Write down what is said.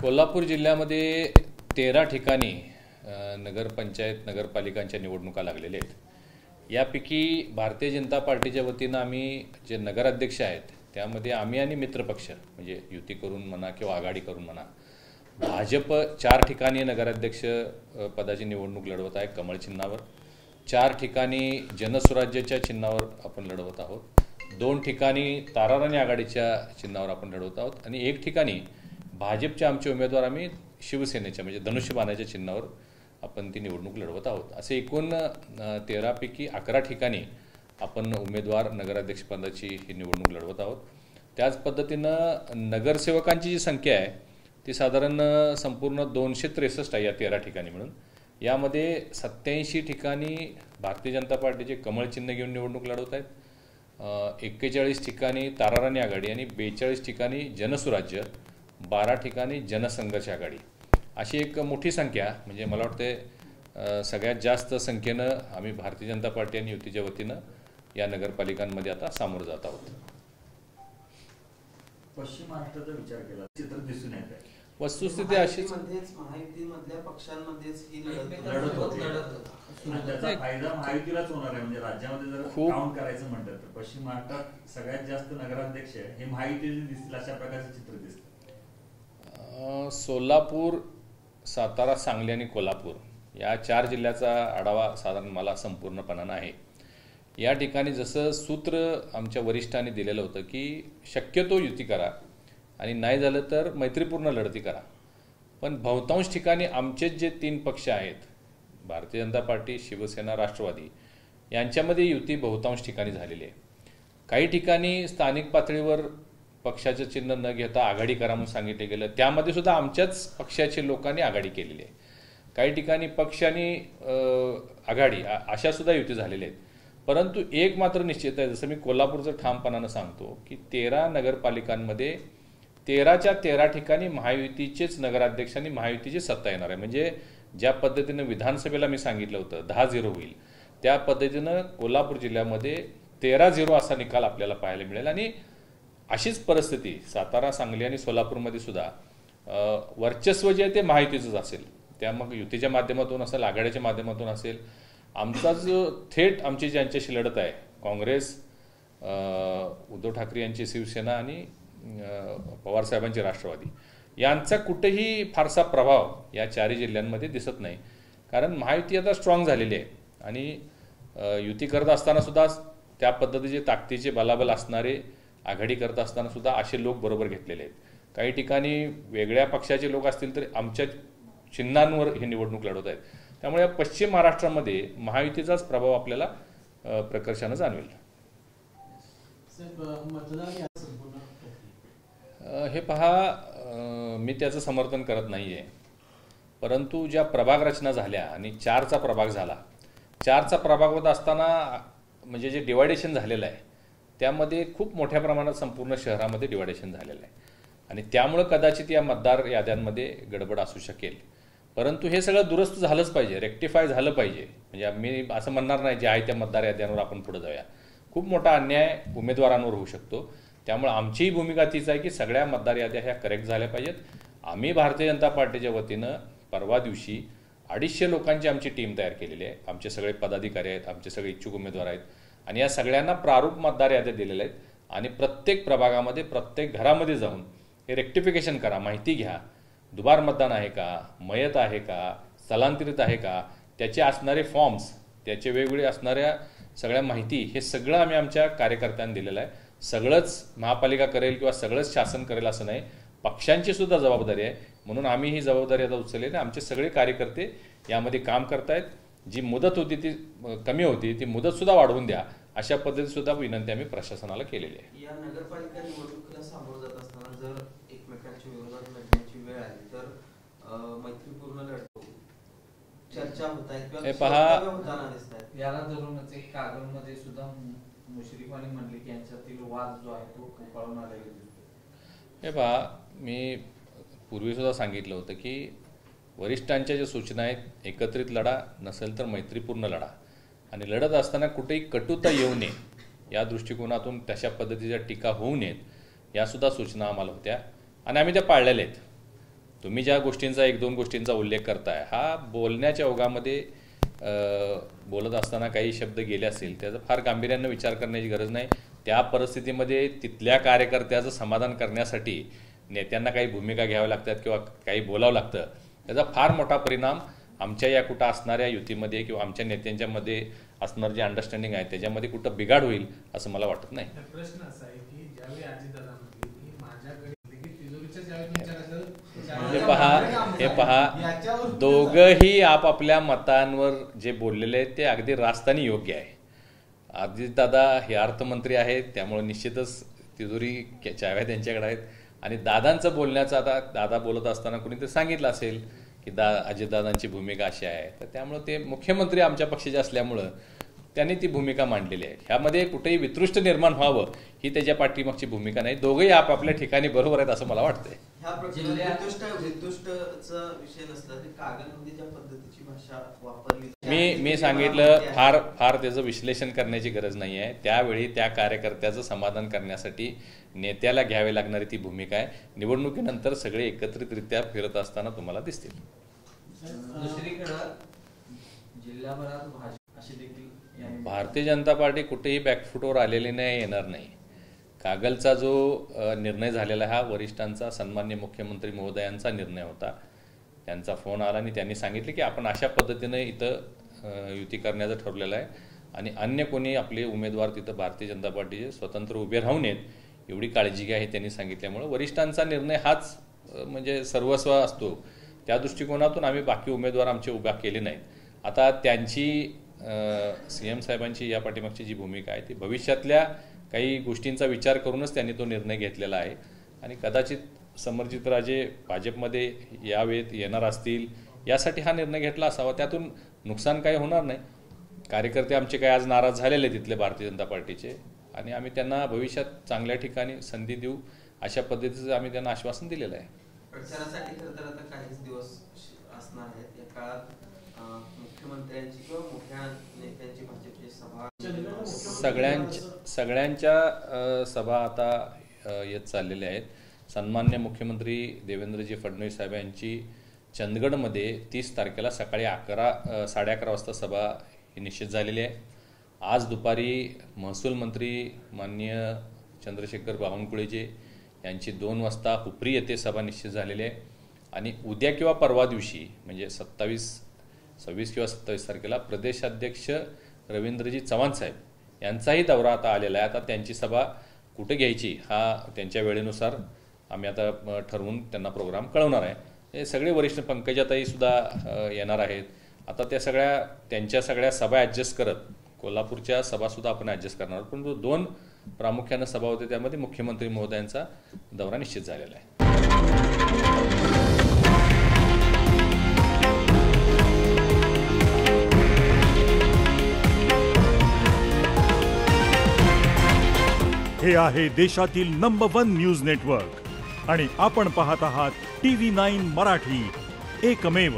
कोल्हापूर जिल्ह्यामध्ये 13 ठिकाणी नगरपंचायत नगरपालिकांच्या निवडणुका लागलेल्या आहेत। यापैकी भारतीय जनता पार्टीच्या वतीनं आम्ही जे नगराध्यक्ष आहेत त्यामध्ये आम्ही आणि मित्रपक्ष म्हणजे युती करून म्हणा किंवा आघाडी करून म्हणा भाजप 4 ठिकाणी नगराध्यक्ष पदाची निवडणूक लढवत आहे कमळ चिन्हावर, 4 ठिकाणी जनसुराज्याच्या चिन्हावर आपण लढवत आहोत, 2 ठिकाणी ताराराणी आघाडीच्या चिन्हावर आपण लढवत आहोत आणि 1 ठिकाणी भाजपचे आमचे उमेदवार आम्ही शिवसेनेच्या म्हणजे धनुष्यबाणाच्या चिन्हावर आपण ती निवडणूक लढवत आहोत। असे एकूण 13 पैकी 11 ठिकाणी आपण उमेदवार नगराध्यक्षपदाची ही निवडणूक लढवत आहोत। त्याच पद्धतीनं नगरसेवकांची जी संख्या आहे ती साधारण संपूर्ण 263 आहे या 13 ठिकाणी मिळून। यामध्ये 87 ठिकाणी भारतीय जनता पार्टीचे कमळ चिन्ह घेऊन निवडणूक लढवत आहेत, 41 ठिकाणी ताराराणी आघाडी आणि 42 ठिकाणी जनसुराज्य, 12 ठिकाणी जनसंघर्ष आघाडी, अशी एक मोठी संख्या म्हणजे मला वाटते सगळ्यात जास्त संख्येनं आम्ही भारतीय जनता पार्टी आणि युतीच्या वतीनं या नगरपालिकांमध्ये आता सामोरं जात आहोत। पश्चिम महाराष्ट्राचा विचार केला चित्र दिसून येत आहे। वस्तुस्थिती अशीच महायुतीमधल्या पक्षांमध्येच ही लढत होती आणि त्याचा फायदा महायुतीलाच होणार आहे। म्हणजे राज्यामध्ये जर काउंट करायचं म्हटलं तर पश्चिम महाराष्ट्रात सगळ्यात जास्त नगराध्यक्ष हे महायुतीचे दिसतील अशा प्रकारचे चित्र दिसतं। सोलापूर, सातारा, सांगली आणि कोल्हापूर या 4 जिल्ह्याचा आढावा साधारण मला संपूर्णपणानं आहे। या ठिकाणी जसं सूत्र आमच्या वरिष्ठांनी दिलेलं होतं की शक्यतो युती करा आणि नाही झालं तर मैत्रीपूर्ण लढती करा, पण बहुतांश ठिकाणी आमचेच जे 3 पक्ष आहेत भारतीय जनता पार्टी, शिवसेना, राष्ट्रवादी यांच्यामध्ये युती बहुतांश ठिकाणी झालेली आहे। काही ठिकाणी स्थानिक पातळीवर पक्षाचं चिन्ह न घेता आघाडी करा म्हणून सांगितले गेलं, त्यामध्ये सुद्धा आमच्याच पक्षाचे लोकांनी आघाडी केलेली आहे। काही ठिकाणी पक्ष आणि आघाडी अशा सुद्धा युती झालेल्या आहेत। परंतु एक मात्र निश्चित आहे, जसं मी कोल्हापूरचं ठामपणानं सांगतो की 13 नगरपालिकांमध्ये 13च्या 13 ठिकाणी महायुतीचेच नगराध्यक्ष आणि महायुतीची सत्ता येणार आहे। म्हणजे ज्या पद्धतीनं विधानसभेला मी सांगितलं होतं 10-0 होईल, त्या पद्धतीनं कोल्हापूर जिल्ह्यामध्ये 13-0 असा निकाल आपल्याला पाहायला मिळेल आणि अशीच परिस्थिती सातारा, सांगली आणि सोलापूरमध्ये सुद्धा वर्चस्व जे आहे ते महायुतीचंच असेल। त्या मग युतीच्या माध्यमातून असेल, आघाडीच्या माध्यमातून असेल, आमचा जो थेट आमची ज्यांच्याशी लढत आहे काँग्रेस, उद्धव ठाकरे यांची शिवसेना आणि पवारसाहेबांची राष्ट्रवादी यांचा कुठेही फारसा प्रभाव या 4 जिल्ह्यांमध्ये दिसत नाही, कारण महायुती आता स्ट्रॉंग झालेली आहे आणि युती करत असताना सुद्धा त्या पद्धतीचे ताकदीचे बलाबल असणारे आघाडी करत असताना सुद्धा असे लोक बरोबर घेतलेले आहेत। काही ठिकाणी वेगळ्या पक्षाचे लोक असतील तरी आमच्या चिन्हांवर हे निवडणूक लढवत आहेत। त्यामुळे पश्चिम महाराष्ट्रामध्ये महायुतीचाच प्रभाव आपल्याला प्रकर्षानं जाणवेल। हे पहा, मी त्याचं समर्थन करत नाही आहे, परंतु ज्या प्रभाग रचना झाल्या आणि 4चा प्रभाग झाला, 4चा प्रभाग होत असताना म्हणजे जे डिवायडेशन झालेलं आहे त्यामध्ये खूप मोठ्या प्रमाणात संपूर्ण शहरामध्ये डिवायडेशन झालेलं आहे आणि त्यामुळे कदाचित या मतदार याद्यांमध्ये गडबड असू शकेल। परंतु हे सगळं दुरुस्त झालंच पाहिजे, रेक्टिफाय झालं पाहिजे। म्हणजे मी असं म्हणणार नाही जे आहे त्या मतदार याद्यांवर आपण पुढे जाऊया, खूप मोठा अन्याय उमेदवारांवर होऊ शकतो। त्यामुळे आमचीही भूमिका तीच आहे की सगळ्या मतदार याद्या ह्या करेक्ट झाल्या पाहिजेत। आम्ही भारतीय जनता पार्टीच्या वतीनं परवा दिवशी 250 लोकांची आमची टीम तयार केलेली आहे। आमचे सगळे पदाधिकारी आहेत, आमचे सगळे इच्छुक उमेदवार आहेत आणि या सगळ्यांना प्रारूप मतदार याद्या दिलेल्या आहेत आणि प्रत्येक प्रभागामध्ये प्रत्येक घरामध्ये जाऊन हे रेक्टिफिकेशन करा, माहिती घ्या, दुबार मतदान आहे का, मयत आहे का, स्थलांतरित आहे का, त्याचे असणारे फॉर्म्स, त्याचे वेगवेगळे असणाऱ्या सगळ्या माहिती, हे सगळं आम्ही आमच्या कार्यकर्त्यांना दिलेलं आहे। सगळंच महापालिका करेल किंवा सगळंच शासन करेल असं नाही, पक्षांची सुद्धा जबाबदारी आहे, म्हणून आम्ही ही जबाबदारी आता उचलली आणि आमचे सगळे कार्यकर्ते यामध्ये काम करतायत। जी मुदत होती ती कमी होती, ती मुदत सुद्धा वाढवून द्या अशा पद्धतीत सुद्धा विनंती आम्ही प्रशासनाला केलेली आहे। या नगरपालिका निवडणुकीला सामोरं जात असताना जर एकमेकांच्या विरोधात लढण्याची वेळ आली तर मैत्रीपूर्ण लढतो चर्चा होत आहेत, हे पहा, याला धरूनच एक कागदमध्ये सुद्धा मुश्रीफांनी म्हणले की यांच्यातील वाद जो आहे तो पळून आलेला दिसतो। हे पहा, मी पूर्वी सुद्धा सांगितलं होतं की वरिष्ठांच्या ज्या सूचना आहेत एकत्रित लढा, नसेल तर मैत्रीपूर्ण लढा आणि लढत असताना कुठेही कटुता येऊ नये या दृष्टिकोनातून तशा पद्धतीच्या टीका होऊ नयेत यासुद्धा सूचना आम्हाला होत्या आणि आम्ही त्या पाळलेल्या आहेत। तुम्ही ज्या गोष्टींचा 1-2 गोष्टींचा उल्लेख करताय, हा बोलण्याच्या ओघामध्ये बोलत असताना काही शब्द गेले असतील, त्याचा फार गांभीर्यानं विचार करण्याची गरज नाही. त्या परिस्थितीमध्ये तिथल्या कार्यकर्त्याचं समाधान करण्यासाठी नेत्यांना काही भूमिका घ्याव्या लागतात किंवा काही बोलावं लागतं. त्याचा फार मोठा परिणाम आमच्या या कुठं असणाऱ्या युतीमध्ये किंवा आमच्या नेत्यांच्यामध्ये असणारं जे अंडरस्टँडिंग आहे त्याच्यामध्ये कुठं बिघाड होईल असं मला वाटत नाही. प्रश्न असा आहे की ज्यावेळी अजितदादा म्हटले की माझ्याकडे तिजोरीच्या हे पहा दोघंही आपापल्या मतांवर जे बोललेले आहेत ते अगदी रास्तानी योग्य आहे. अजितदादा हे अर्थमंत्री आहेत, त्यामुळे निश्चितच तिजोरी चाव्या त्यांच्याकडे आहेत. आणि दादांचं बोलण्याचं, आता दादा बोलत असताना कुणीतरी सांगितलं असेल की अजितदादांची भूमिका अशी आहे, तर त्यामुळं ते मुख्यमंत्री आमच्या पक्षाचे असल्यामुळं त्यांनी ती भूमिका मांडलेली आहे. ह्यामध्ये कुठेही वितृष्ट निर्माण व्हावं ही त्याच्या पाठीमागची भूमिका नाही. दोघंही आपापल्या ठिकाणी बरोबर आहेत असं मला वाटतंय. ह्या प्रकरणात वितृष्टचा विषय नसला तरी कागदमध्ये ज्या पद्धतीची भाषा वापरली, मी सांगितलं, फार त्याचं विश्लेषण करण्याची गरज नाही आहे. त्यावेळी त्या कार्यकर्त्याचं समाधान करण्यासाठी नेत्याला घ्यावी लागणारी ती भूमिका आहे. निवडणुकीनंतर सगळे एकत्रितरित्या फिरत असताना तुम्हाला दिसतील. दुसरीकडे जिल्हाभरात भाजप अशी देखील भारतीय जनता पार्टी कुठेही बॅकफुटवर आलेली नाही, येणार नाही. कागलचा जो निर्णय झालेला हा वरिष्ठांचा, सन्माननीय मुख्यमंत्री महोदयांचा निर्णय होता. त्यांचा फोन आला आणि त्यांनी सांगितले की आपण अशा पद्धतीने इथं युती करण्याचं ठरलेलं आहे आणि अन्य कोणी आपले उमेदवार तिथं भारतीय जनता पार्टीचे स्वतंत्र उभे राहू नयेत एवढी काळजी घ्या हे त्यांनी सांगितल्यामुळे वरिष्ठांचा निर्णय हाच म्हणजे सर्वस्व असतो. त्या दृष्टिकोनातून आम्ही बाकी उमेदवार आमचे उभा केले नाहीत. आता त्यांची CM साहेबांची या पाठीमागची जी भूमिका आहे ती भविष्यातल्या काही गोष्टींचा विचार करूनच त्यांनी तो निर्णय घेतलेला आहे आणि कदाचित समरजितराजे भाजपमध्ये यावेळेत येणार असतील यासाठी हा निर्णय घेतला असावा. त्यातून नुकसान काही होणार नाही. कार्यकर्ते आमचे काही आज नाराज झालेले तिथले भारतीय जनता पार्टीचे आणि आम्ही त्यांना भविष्यात चांगल्या ठिकाणी संधी देऊ अशा पद्धतीचं आम्ही त्यांना आश्वासन दिलेलं आहे. प्रचारासाठी खरं तर आता काहीच दिवस असणार आहेत. या काळात मुख्यमंत्र्यांची किंवा मोठ्या नेत्यांची भाजपची सभा, सगळ्यांच्या सभा आता येत चाललेल्या आहेत. सन्माननीय मुख्यमंत्री देवेंद्रजी फडणवीस साहेब यांची चंदगडमध्ये 30 तारखेला सकाळी 11:30 वाजता सभा ही निश्चित झालेली आहे. आज दुपारी महसूल मंत्री माननीय चंद्रशेखर बावनकुळेजी यांची 2 वाजता हुपरी येथे सभा निश्चित झालेली आहे आणि उद्या किंवा परवा दिवशी म्हणजे 26 किंवा 27 तारखेला प्रदेशाध्यक्ष रवींद्रजी चव्हाण साहेब यांचाही दौरा आता आलेला आहे. आता त्यांची सभा कुठे घ्यायची हा त्यांच्या वेळेनुसार आम्ही आता ठरवून त्यांना प्रोग्राम कळवणार आहे. हे सगळे वरिष्ठ, पंकजाताई सुद्धा येणार आहेत. आता त्यांच्या सगळ्या सभा ॲडजस्ट करत कोल्हापूरच्या सभासुद्धा आपण ॲडजस्ट करणार आहोत. परंतु 2 प्रामुख्यानं सभा होते त्यामध्ये मुख्यमंत्री महोदयांचा दौरा निश्चित झालेला आहे. हे आहे देशातील नंबर 1 न्यूज नेटवर्क आणि आपण पाहत आहात TV9 मराठी, एकमेव.